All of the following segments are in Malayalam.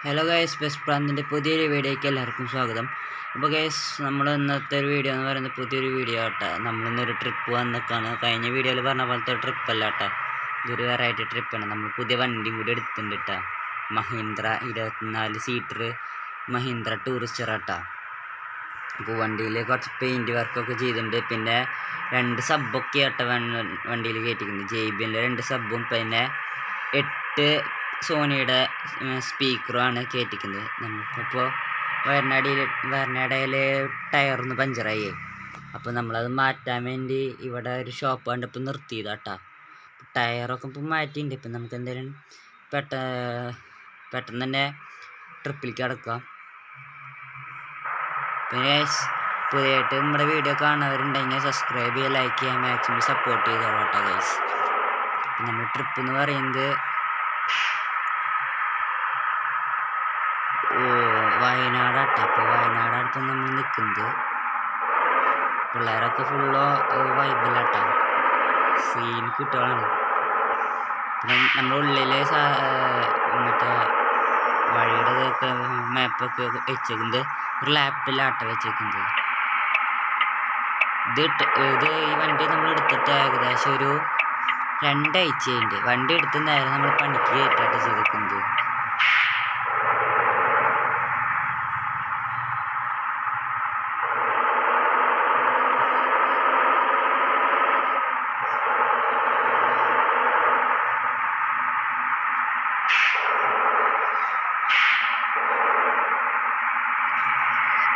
ഹലോ ഗൈസ്, ബെസ്റ്റ് പ്രാന്തിൻ്റെ പുതിയൊരു വീഡിയോയ്ക്ക് എല്ലാവർക്കും സ്വാഗതം. അപ്പോൾ ഗൈസ്, നമ്മൾ ഇന്നത്തെ ഒരു വീഡിയോ എന്ന് പറയുന്നത് പുതിയൊരു വീഡിയോ ആട്ടെ. നമ്മളിന്നൊരു ട്രിപ്പ് വന്നിട്ടാണ്. കഴിഞ്ഞ വീഡിയോയിൽ പറഞ്ഞ പോലത്തെ ട്രിപ്പല്ല കേട്ടോ, ഇതൊരു വെറൈറ്റി ട്രിപ്പാണ്. നമ്മൾ പുതിയ വണ്ടിയും കൂടി എടുത്തിട്ടുണ്ട് കേട്ടോ. മഹീന്ദ്ര 24 സീറ്റർ മഹീന്ദ്ര ടൂറിസ്റ്റർ കേട്ടോ. അപ്പോൾ വണ്ടിയിൽ കുറച്ച് പെയിൻറ്റ് വർക്കൊക്കെ ചെയ്തിട്ടുണ്ട്. പിന്നെ 2 സബ്ബൊക്കെ ആട്ടോ വണ്ടിയിൽ കയറ്റിക്കുന്നത്. JBL 2 സബ്ബും പിന്നെ 8 സോണിയുടെ സ്പീക്കറുമാണ് കയറ്റിക്കുന്നത്. നമുക്കപ്പോൾ വരണടയിൽ ടയറൊന്ന് പഞ്ചറായി. അപ്പോൾ നമ്മളത് മാറ്റാൻ വേണ്ടി ഇവിടെ ഒരു ഷോപ്പ് കണ്ടപ്പോൾ നിർത്തിയതാട്ടാ. ടയറൊക്കെ ഇപ്പം മാറ്റിയിട്ടുണ്ട്. ഇപ്പം നമുക്ക് എന്തെങ്കിലും പെട്ടെന്ന് തന്നെ ട്രിപ്പിലേക്ക് കിടക്കാം. പിന്നെ പുതിയതായിട്ട് നമ്മുടെ വീഡിയോ കാണുന്നവരുണ്ടെങ്കിൽ സബ്സ്ക്രൈബ് ചെയ്യുക, ലൈക്ക് ചെയ്യുക, മാക്സിമം സപ്പോർട്ട് ചെയ്തോളാം ഗൈസ്. നമ്മൾ ട്രിപ്പ് എന്ന് പറയുന്നത് വയനാടാട്ടോ. അപ്പോൾ വയനാടടുത്ത് നമ്മൾ നിൽക്കുന്നത്. പിള്ളേരൊക്കെ ഫുള്ള് വൈബിലാട്ടോ, സീൻ കുട്ടികളാണ്. പിന്നെ നമ്മുടെ ഉള്ളിൽ മറ്റേ വഴിയുടെ ഇതൊക്കെ മാപ്പൊക്കെ വെച്ചേക്കുന്നത് ഒരു ലാപ്പിലാട്ടോ വെച്ചേക്കുന്നത്. ഈ വണ്ടി നമ്മൾ എടുത്തിട്ട് ഏകദേശം ഒരു 2 ആഴ്ചയുണ്ട്. വണ്ടി എടുത്ത് നേരെ നമ്മൾ പണിക്ക് കയറ്റാട്ടോ ചെയ്തേക്കുന്നത്.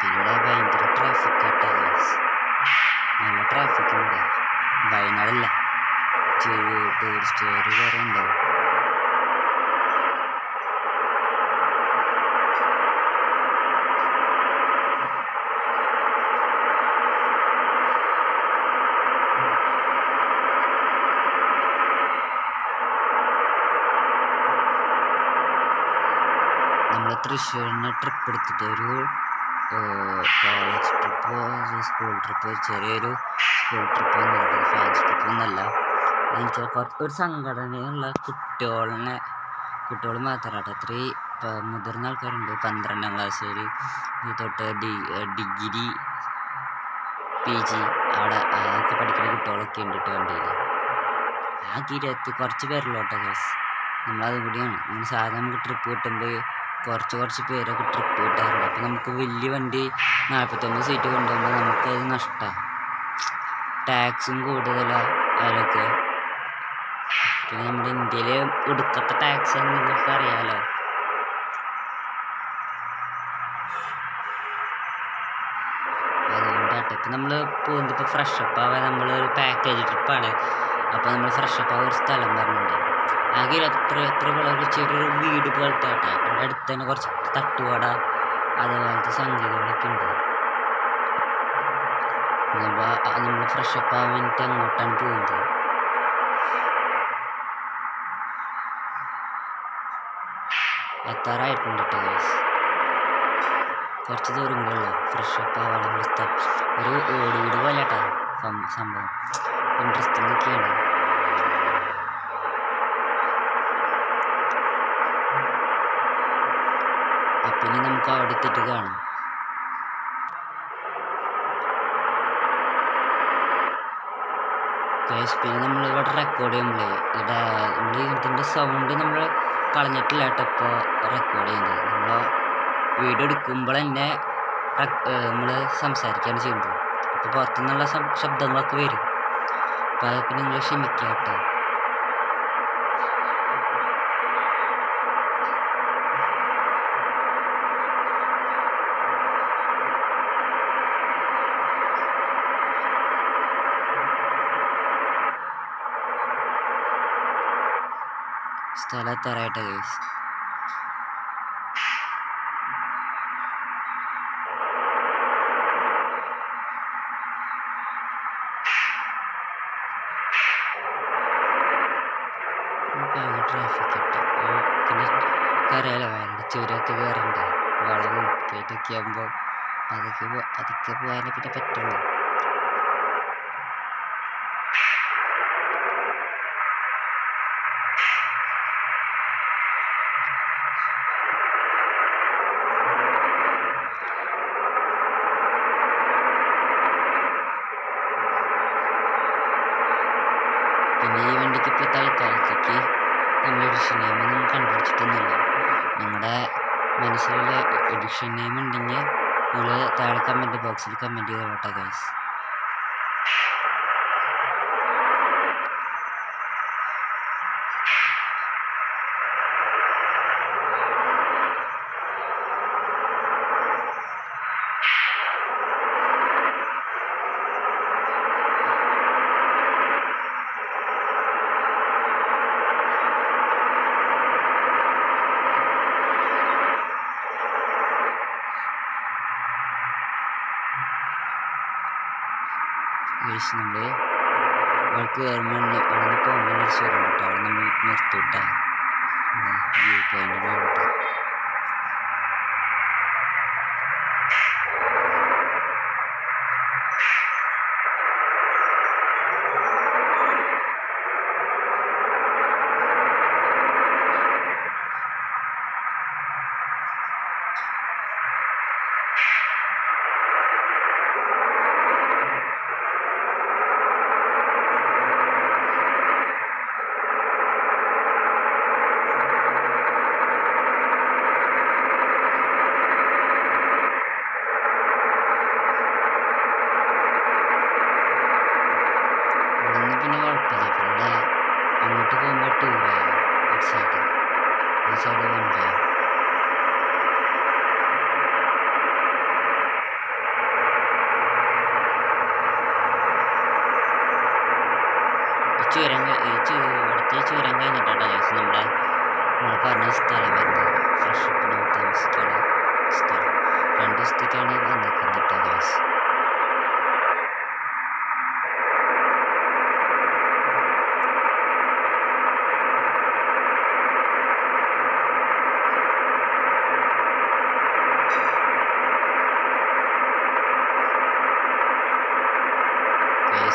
ഇവിടെ ഭയങ്കര ട്രാഫിക് ആട്ടോ ഗൈസ്, നല്ല ട്രാഫിക്കിനിടെ. വയനാടല്ല, ടൂറിസ്റ്റുകാർ കുറേ ഉണ്ടാവും. നമ്മൾ തൃശ്ശൂരിന് ട്രിപ്പ് എടുത്തിട്ട് ഒരു കോളേജ് ട്രിപ്പോ സ്കൂൾ ട്രിപ്പ്, ചെറിയൊരു സ്കൂൾ ട്രിപ്പ് ഒന്നും ഫാൻസ് ട്രിപ്പ് ഒന്നല്ല. എനിക്ക് ഒരു സംഘടനയുള്ള കുട്ടികൾ മാത്രമാട്ടോ. ഇത്രയും മുതിർന്ന ആൾക്കാരുണ്ട്. 12ാം ക്ലാസ് തൊട്ട് ഡിഗ്രി PG അവിടെ അതൊക്കെ പഠിക്കുന്ന കുട്ടികളൊക്കെ ഉണ്ട് കേട്ടോ വണ്ടിയിൽ. കുറച്ച് പേരുള്ളൂട്ടോ ഗൈസ്. നമ്മളതും കൂടിയാണ്. സാധാരണ നമുക്ക് ട്രിപ്പ് കിട്ടുമ്പോൾ കുറച്ച് പേരൊക്കെ ട്രിപ്പ് കിട്ടാറുണ്ട്. അപ്പോൾ നമുക്ക് വലിയ വണ്ടി 49 സീറ്റ് കൊണ്ടുപോകുമ്പോൾ നമുക്കത് നഷ്ടമാണ്. ടാക്സും കൂടുതലാണ് അതിലൊക്കെ. പിന്നെ നമ്മുടെ ഇന്ത്യയിൽ ഒടുക്കത്തെ ടാക്സ് എന്ന് നിങ്ങൾക്ക് അറിയാമല്ലോ. അതുകൊണ്ടാട്ടെ ഇപ്പം നമ്മൾ പോകുന്നത് ഇപ്പോൾ ഫ്രഷപ്പ് ആവാൻ നമ്മളൊരു പാക്കേജ് ട്രിപ്പാണ്. അപ്പോൾ നമ്മൾ ഫ്രഷപ്പ് ആവാൻ ഒരു സ്ഥലം പറഞ്ഞിട്ടുണ്ട്. ആകെ എത്ര വളരെ ചെറിയൊരു വീട് പോലത്തെ ആട്ടെ. അവിടെ അടുത്ത് തന്നെ കുറച്ച് തട്ടുകട അതുപോലത്തെ സംഗീതങ്ങളൊക്കെ ഉണ്ട്. നമ്മൾ ഫ്രഷപ്പ് ആവാൻ വേണ്ടിയിട്ട് അങ്ങോട്ടാണ് പോകുന്നത്. എത്താറായിട്ടുണ്ട് കേട്ടോ ഗൈസ്. കുറച്ച് ദൂരം കൂടെ ഉള്ളൂ ഫ്രഷപ്പ് ആവാനുള്ള സ്ഥലം. ഒരു ഓട് വീട് പോലെ കേട്ടോ സംഭവം. ഇൻട്രസ്റ്റിംഗ് ഒക്കെയാണ്. അപ്പം ഇനി നമുക്ക് അവിടെ എത്തിയിട്ട് കാണാം. ഗൈസ്, പിന്നെ നമ്മൾ ഇവിടെ റെക്കോർഡ് ചെയ്യുമ്പോഴേ നമ്മൾ ഇതിൻ്റെ സൗണ്ട് നമ്മൾ കളഞ്ഞിട്ടില്ല കേട്ടോ ഇപ്പോൾ റെക്കോർഡ് ചെയ്യുന്നത്. നമ്മൾ വീഡിയോ എടുക്കുമ്പോൾ തന്നെ നമ്മൾ സംസാരിക്കുകയാണ് ചെയ്യുന്നത്. അപ്പോൾ പുറത്തുനിന്നുള്ള ശബ്ദങ്ങളൊക്കെ വരും. അപ്പോൾ അതൊക്കെ നിങ്ങൾ ക്ഷമിക്കുക കേട്ടോ. സ്ഥലത്തറായിട്ട ഗൈസ്. ട്രാഫിക് കിട്ടും. പിന്നെ കരയില വയനാട് ചുരമൊക്കെ കയറണ്ട, വളവും കയറ്റൊക്കെ ആകുമ്പോൾ പതുക്കെ പോകാനേ പിന്നെ പറ്റുള്ളൂ. എത്തുന്നില്ല. നിങ്ങളുടെ മനസ്സിലുള്ള എഡിഷൻ നെയിം ഉണ്ടെങ്കിൽ നിങ്ങൾ താഴെ കമൻറ്റ് ബോക്സിൽ കമൻറ്റ് ചെയ്തോട്ടെ ഗൈസ്. നമ്മൾ അവൾക്ക് കയറുമ്പോൾ അവിടെ നിന്ന് പോകുമ്പോൾ ഒരു സ്വരം കേട്ടോ, അവിടെ നമ്മൾ നിർത്തിട്ടാ വ്യൂ പോയിന്റിന് വേണ്ടിയിട്ട്. പിന്നെ കുഴപ്പമില്ല, പിന്നെ അങ്ങോട്ട് പോകുമ്പോൾ 2 ഒരു സൈഡ് 1 ഇവിടുത്തെ ചുരം കഴിഞ്ഞിട്ടാണ് നമ്മൾ പറഞ്ഞ സ്ഥലം വരുന്നത്. ഫ്രഷ് അപ്പിന് താമസിക്കാനുള്ള സ്ഥലം 2 ദിവസത്തേക്കാണ് വന്നിരിക്കുന്നത് കേട്ടോ ഗൈസ്.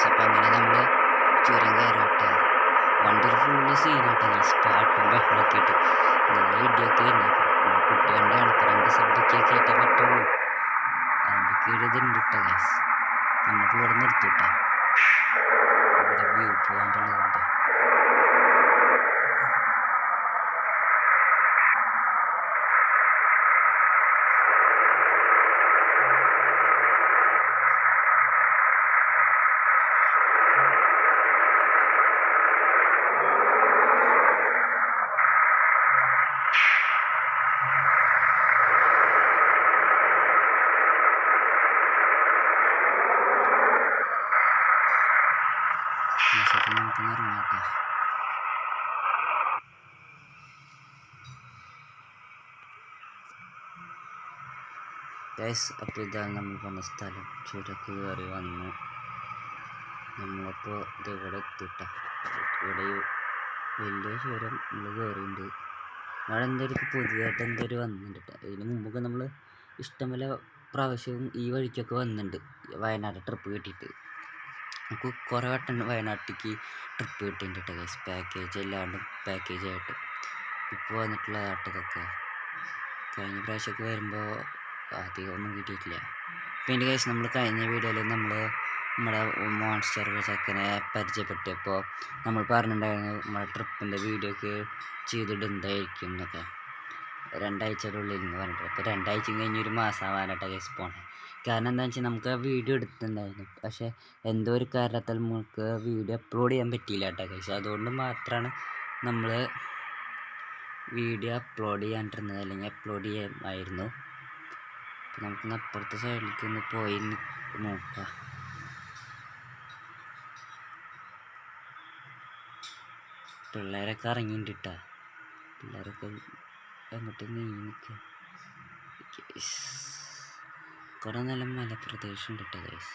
അപ്പം അങ്ങനെ നമ്മൾ ചുരം കയറാട്ടെ. വണ്ടിയിൽ ഫുള്ള് സീനാട്ടെ ഗൈസ്, പാട്ടും ബഹളമൊക്കെ ഇട്ട് നല്ല ഇടിയൊക്കെ വരുന്നത്. നമ്മൾ കുട്ടി വണ്ടിയാണ്, ഇപ്പം 2 സബ്ജക്റ്റൊക്കെ കയറ്റാൻ പറ്റുള്ളൂ. അതിൻ്റെ കീഴിതുണ്ട് കേട്ടോ ഗൈസ്. നമുക്ക് ഇവിടെ നിർത്തിട്ടാ, ഇവിടെ വ്യൂ പോകാണ്ടുള്ളതുകൊണ്ട്. നമുക്ക് ഇറങ്ങാട്ടെ. ഗൈസ്, അപ്പോൾ ഇതാണ് നമ്മൾ പറഞ്ഞ സ്ഥലം. ചുരക്ക് കയറി വന്നു. നമ്മളിപ്പോൾ ഇതിവിടെ എത്തിയിട്ട. ഇവിടെ വലിയ ചുരം നമ്മൾ കയറിയിട്ടുണ്ട്. അവിടെ എന്തൊരു പുതിയതായിട്ട് എന്തൊരു വന്നിട്ടുണ്ട് കേട്ടോ. ഇതിന് മുമ്പൊക്കെ നമ്മൾ ഇഷ്ടംപോലെ പ്രാവശ്യവും ഈ വഴിക്കൊക്കെ വന്നിട്ടുണ്ട് വയനാട് ട്രിപ്പ് കിട്ടിയിട്ട്. നമുക്ക് കുറേ വട്ടം വയനാട്ടിലേക്ക് ട്രിപ്പ് കിട്ടിയിട്ടുണ്ട് കേട്ടോ ഗൈസ്, പാക്കേജ് അല്ലാണ്ടും പാക്കേജായിട്ട്. ഇപ്പോൾ വന്നിട്ടുള്ളതായിട്ട് ഇതൊക്കെ. കഴിഞ്ഞ പ്രാവശ്യമൊക്കെ വരുമ്പോൾ അധികം ഒന്നും കിട്ടിയിട്ടില്ല. പിന്നെ ഗൈസ്, നമ്മൾ കഴിഞ്ഞ വീഡിയോയിൽ നമ്മുടെ മോൺസ്റ്റർ ചെക്കനെ പരിചയപ്പെട്ടപ്പോൾ നമ്മൾ പറഞ്ഞിട്ടുണ്ടായിരുന്നു നമ്മുടെ ട്രിപ്പിൻ്റെ വീഡിയോ ഒക്കെ ചെയ്തിടുന്നതായിരിക്കും എന്നൊക്കെ, 2 ആഴ്ചയുടെ ഉള്ളിൽ എന്ന് പറഞ്ഞിട്ട്. അപ്പോൾ 2 ആഴ്ച കഴിഞ്ഞ് 1 മാസം ആവാനായിട്ട് ഗൈസ് പോണേ. കാരണം എന്താണെന്ന് വെച്ചാൽ നമുക്ക് ആ വീഡിയോ എടുത്തിട്ടുണ്ടായിരുന്നു, പക്ഷേ എന്തോ ഒരു കാരണത്താൽ നമുക്ക് വീഡിയോ അപ്ലോഡ് ചെയ്യാൻ പറ്റിയില്ല കേട്ടോ ഗൈസ്. അതുകൊണ്ട് മാത്രമാണ് നമ്മൾ വീഡിയോ അപ്ലോഡ് ചെയ്യാണ്ടിരുന്നത്, അല്ലെങ്കിൽ അപ്ലോഡ് ചെയ്യാമായിരുന്നു. അപ്പോൾ നമുക്കൊന്ന് അപ്പുറത്തെ സൈഡിലേക്ക് ഒന്ന് പോയി നോക്കാം. പിള്ളേരൊക്കെ ഇറങ്ങിയിട്ടുണ്ട് കേട്ടോ. പിള്ളേരൊക്കെ അങ്ങോട്ട് നീങ്ങി നിൽക്കുക. കുറേ നല്ല മലപ്രദേശം ഉണ്ട് കേട്ടോ ഗൈസ്.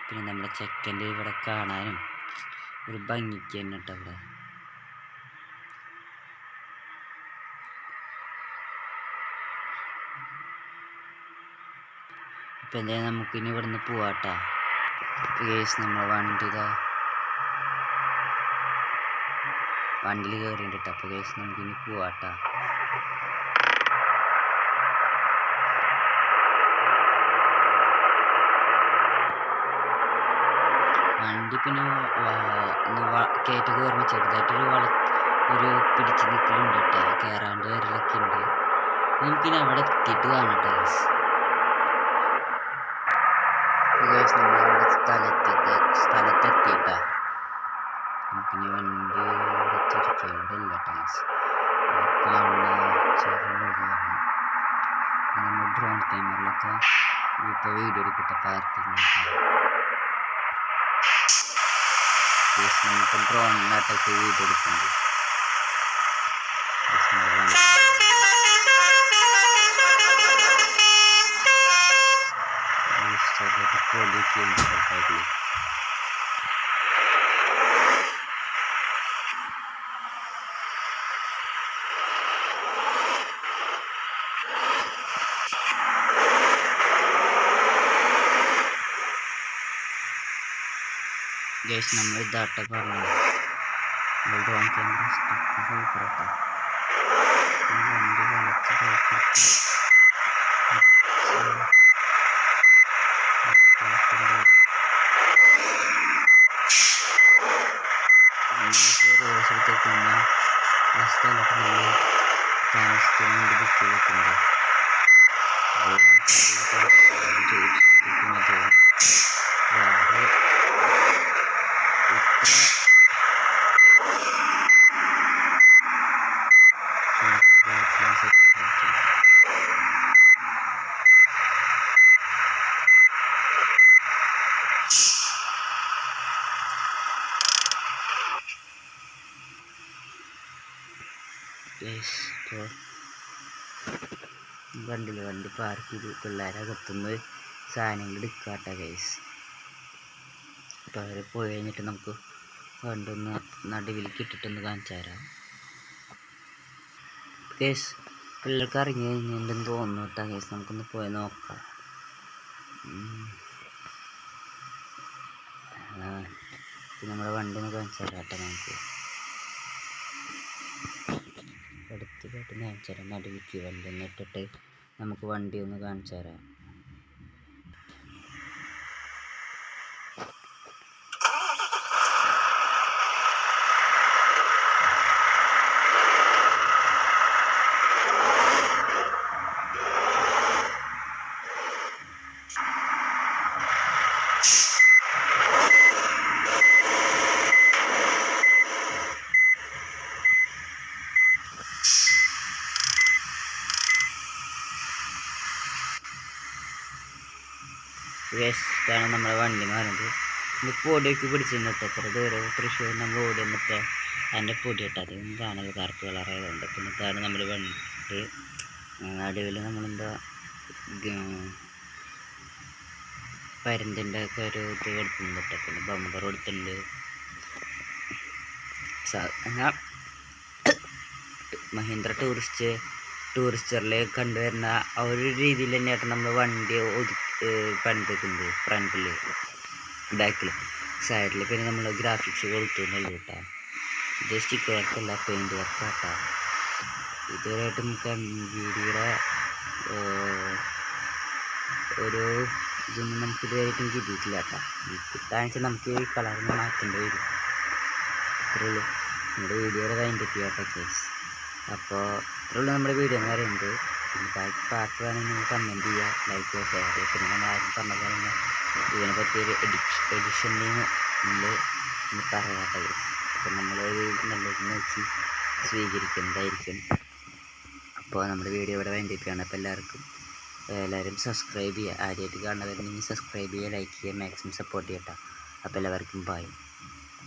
പിന്നെ നമ്മുടെ ചെക്കൻ്റെ ഇവിടെ കാണാനും ഒരു ഭംഗിക്ക് തന്നെ കേട്ടോ ഇവിടെ. ഇപ്പം എന്തായാലും നമുക്കിനി ഇവിടെ നിന്ന് പോവാട്ടാ ഗൈസ്. നമ്മളെ വണ്ടിയിൽ കയറിയിട്ട് കേട്ടോ. അപ്പോൾ ഗൈസ് നമുക്കിനി പോവാട്ടാ. വണ്ടി പിന്നെ കയറ്റൊക്കെ വരുമ്പോൾ ചെറുതായിട്ടൊരു ഒരു പിടിച്ച് നിൽക്കലുണ്ട് കേട്ടോ, കയറാണ്ട് വരലൊക്കെ ഉണ്ട്. നമുക്കിനി അവിടെ എത്തിയിട്ട് കാണാം ഗൈസ്. നമ്മളവിടെ സ്ഥലത്തെത്തിയിട്ടാ. നമുക്കിനി വണ്ടി തിരിക്കേണ്ടില്ല ഗൈസ്. കാണുന്ന ചെറിയാണ് നമ്മൾ ഡ്രോൺ ക്യാമറയിലൊക്കെ ഇപ്പോൾ വീഡിയോ എടുക്കട്ടെ. പാർക്കിംഗ് നമുക്ക് ഡ്രോണിലാട്ടൊക്കെ വീഡിയോ എടുക്കുന്നുണ്ട്. ഗൈസ് നമ്മൾ ഇതാട്ട പറഞ്ഞു ഡ്രോൺ ക്യാമറ സൂപ്പറാട്ടോ. വണ്ടി വളച്ച് പിന്നെ ആ സ്ഥലത്ത് നമ്മൾ താമസിക്കാൻ വേണ്ടി ബുക്ക് ചെയ്തിട്ടുണ്ട്. വണ്ടി പാർക്ക് ചെയ്ത് പിള്ളേരെ അകത്തുനിന്ന് സാധനങ്ങൾ എടുക്കാട്ട ഗൈസ്. അപ്പോൾ അവർ പോയി കഴിഞ്ഞിട്ട് നമുക്ക് വണ്ടി ഒന്ന് നടുവിലേക്ക് ഇട്ടിട്ടൊന്ന് കാണിച്ചു തരാം ഗൈസ്. പിള്ളേർക്ക് ഇറങ്ങി കഴിഞ്ഞിട്ടുണ്ടെന്ന് തോന്നുന്നു കേട്ടോ ഗൈസ്. നമുക്കൊന്ന് പോയി നോക്കാം. നമ്മുടെ വണ്ടി ഒന്ന് കാണിച്ചു തരാം കേട്ടോ. നമുക്ക് എടുത്തിട്ട് കാണിച്ചു തരാം. നടുവിക്ക് വണ്ടി ഒന്ന് ഇട്ടിട്ട് നമുക്ക് വണ്ടി ഒന്ന് കാണിച്ചു തരാം. ഇതാണ് നമ്മുടെ വണ്ടി എന്ന് പറയുന്നത്. ഇത് പൊടിയൊക്കെ പിടിച്ചിട്ടുണ്ട് കേട്ടോ. എത്ര ദൂരം തൃശ്ശൂർ നമ്മൾ ഓടി വന്നിട്ട് അതിൻ്റെ പൊടി ഇട്ട് അധികം കാണൽ കറുപ്പ് കളറായതുകൊണ്ട്. പിന്നെ ഇതാണ് നമ്മുടെ വണ്ടി. നടുവിൽ നമ്മളെന്താ പരുന്തിൻ്റെ ഒക്കെ ഒരു ഇത് കൊടുക്കുന്നുണ്ട് കേട്ടോ. പിന്നെ ബമ്പർ കൊടുത്തിട്ടുണ്ട്. മഹീന്ദ്ര ടൂറിസ്റ്ററിൽ കണ്ടുവരുന്ന ആ ഒരു രീതിയിൽ തന്നെയായിട്ട് നമ്മൾ വണ്ടി പണിതിട്ടുണ്ട്. ഫ്രണ്ടിൽ ബാക്കിൽ സൈഡിൽ പിന്നെ നമ്മൾ ഗ്രാഫിക്സ് കൊടുക്കുന്നുള്ളൂ കേട്ടോ. ഇത് സ്റ്റിക്കർ വർക്കല്ല, പെയിൻറ്റ് വർക്കാട്ടോ. ഇതുവരെയായിട്ട് നമുക്ക് വീഡിയോയുടെ ഒരു ഇതൊന്നും നമുക്ക് ഇതുവരെയായിട്ടും കിട്ടിയിട്ടില്ല കേട്ടോ. കിട്ടാന്ന് നമുക്ക് ഈ കളറിന് മാറ്റേണ്ടി വരും. അത്രയുള്ളൂ നമ്മുടെ വീഡിയോയുടെ കഴിഞ്ഞിട്ട് കേട്ടോ കേസ്. അപ്പോൾ ഇത്രയുള്ളൂ നമ്മുടെ വീഡിയോ എന്ന് പറയുന്നത്. പിന്നെ ബാക്കി പാർട്ട് വേണമെങ്കിൽ നിങ്ങൾ കമൻറ്റ് ചെയ്യുക, ലൈക്ക് ചെയ്യുക, ഷെയർ ചെയ്യുക. പിന്നെ നമ്മൾ ആരും പറഞ്ഞ പോലെ തന്നെ ഇതിനെ പറ്റിയൊരു എഡിഷൻ നെയിം നമ്മൾ പറയാം കേട്ടോ. അപ്പോൾ നമ്മളൊരു നല്ലത് നോക്കി സ്വീകരിക്കുന്നതായിരിക്കും. അപ്പോൾ നമ്മുടെ വീഡിയോ ഇവിടെ വേണ്ടിയിട്ടാണ്. അപ്പോൾ എല്ലാവരും സബ്സ്ക്രൈബ് ചെയ്യുക. ആദ്യമായിട്ട് കാണുന്നവരുണ്ടെങ്കിൽ സബ്സ്ക്രൈബ് ചെയ്യുക, ലൈക്ക് ചെയ്യുക, മാക്സിമം സപ്പോർട്ട് ചെയ്യട്ടോ. അപ്പോൾ എല്ലാവർക്കും ബൈ.